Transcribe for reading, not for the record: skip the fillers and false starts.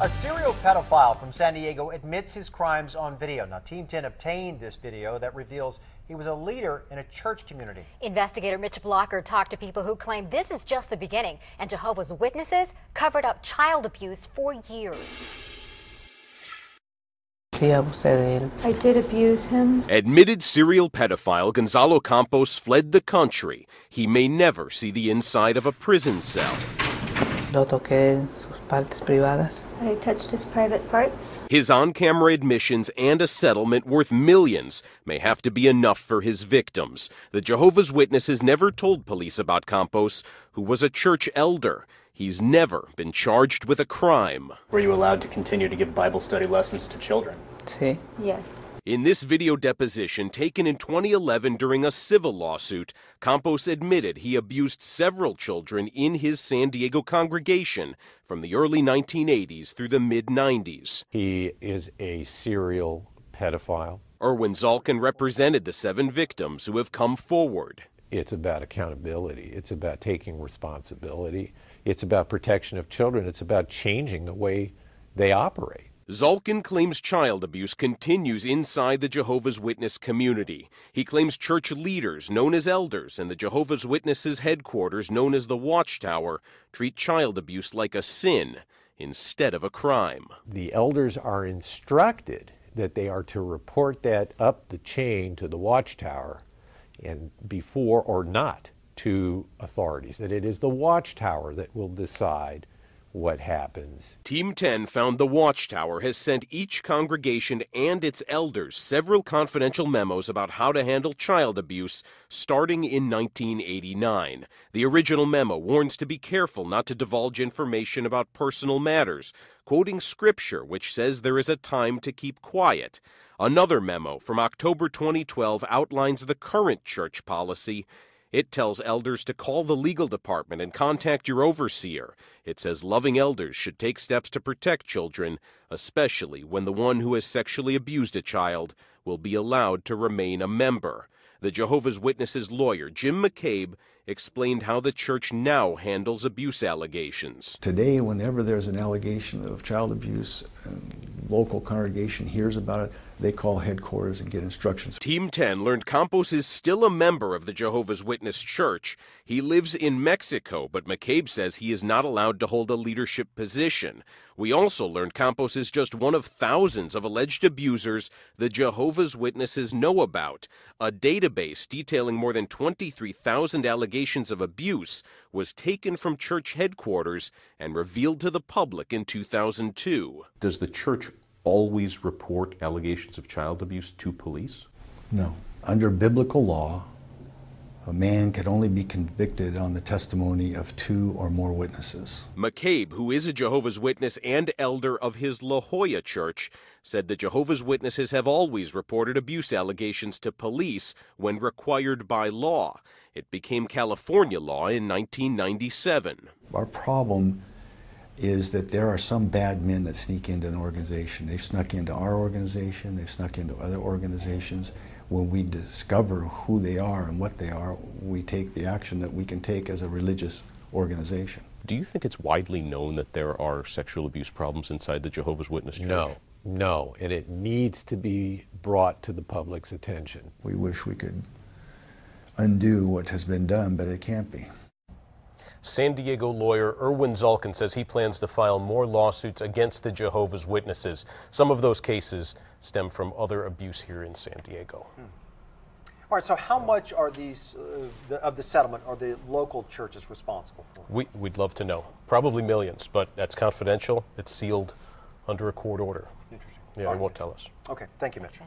A serial pedophile from San Diego admits his crimes on video. Now, Team 10 obtained this video that reveals he was a leader in a church community. Investigator Mitch Blocker talked to people who claim this is just the beginning, and Jehovah's Witnesses covered up child abuse for years. I did abuse him. Admitted serial pedophile Gonzalo Campos fled the country. He may never see the inside of a prison cell. I touched his private parts. His on-camera admissions and a settlement worth millions may have to be enough for his victims. The Jehovah's Witnesses never told police about Campos, who was a church elder. He's never been charged with a crime. Were you allowed to continue to give Bible study lessons to children? Sí. Yes. In this video deposition taken in 2011 during a civil lawsuit, Campos admitted he abused several children in his San Diego congregation from the early 1980s through the mid-90s. He is a serial pedophile. Erwin Zalkin represented the 7 victims who have come forward. It's about accountability. It's about taking responsibility. It's about protection of children. It's about changing the way they operate. Zalkin claims child abuse continues inside the Jehovah's Witness community. He claims church leaders, known as elders, and the Jehovah's Witnesses headquarters, known as the Watchtower, treat child abuse like a sin instead of a crime. The elders are instructed that they are to report that up the chain to the Watchtower and before or not to authorities, that it is the Watchtower that will decide what happens. Team 10 found the Watchtower has sent each congregation and its elders several confidential memos about how to handle child abuse starting in 1989. The original memo warns to be careful not to divulge information about personal matters, quoting scripture which says there is a time to keep quiet. Another memo from October 2012 outlines the current church policy. It tells elders to call the legal department and contact your overseer. It says loving elders should take steps to protect children, especially when the one who has sexually abused a child will be allowed to remain a member. The Jehovah's Witnesses lawyer, Jim McCabe, explained how the church now handles abuse allegations. Today, whenever there's an allegation of child abuse and local congregation hears about it, they call headquarters and get instructions. Team 10 learned Campos is still a member of the Jehovah's Witness Church. He lives in Mexico, but McCabe says he is not allowed to hold a leadership position. We also learned Campos is just one of thousands of alleged abusers the Jehovah's Witnesses know about. A database detailing more than 23,000 allegations of abuse was taken from church headquarters and revealed to the public in 2002. Does the church always report allegations of child abuse to police? No. Under biblical law, a man can only be convicted on the testimony of 2 or more witnesses. McCabe, who is a Jehovah's Witness and elder of his La Jolla church, said the Jehovah's Witnesses have always reported abuse allegations to police when required by law. It became California law in 1997. Our problem is that there are some bad men that sneak into an organization. They've snuck into our organization, they've snuck into other organizations. When we discover who they are and what they are, we take the action that we can take as a religious organization. Do you think it's widely known that there are sexual abuse problems inside the Jehovah's Witness Church? No, and it needs to be brought to the public's attention. We wish we could undo what has been done, but it can't be. San Diego lawyer Erwin Zalkin says he plans to file more lawsuits against the Jehovah's Witnesses. Some of those cases stem from other abuse here in San Diego. All right, so how much are these of the settlement are the local churches responsible for? We'd love to know. Probably millions, but that's confidential. It's sealed under a court order. Interesting. Yeah, they won't tell us. Okay, thank you, Mitch.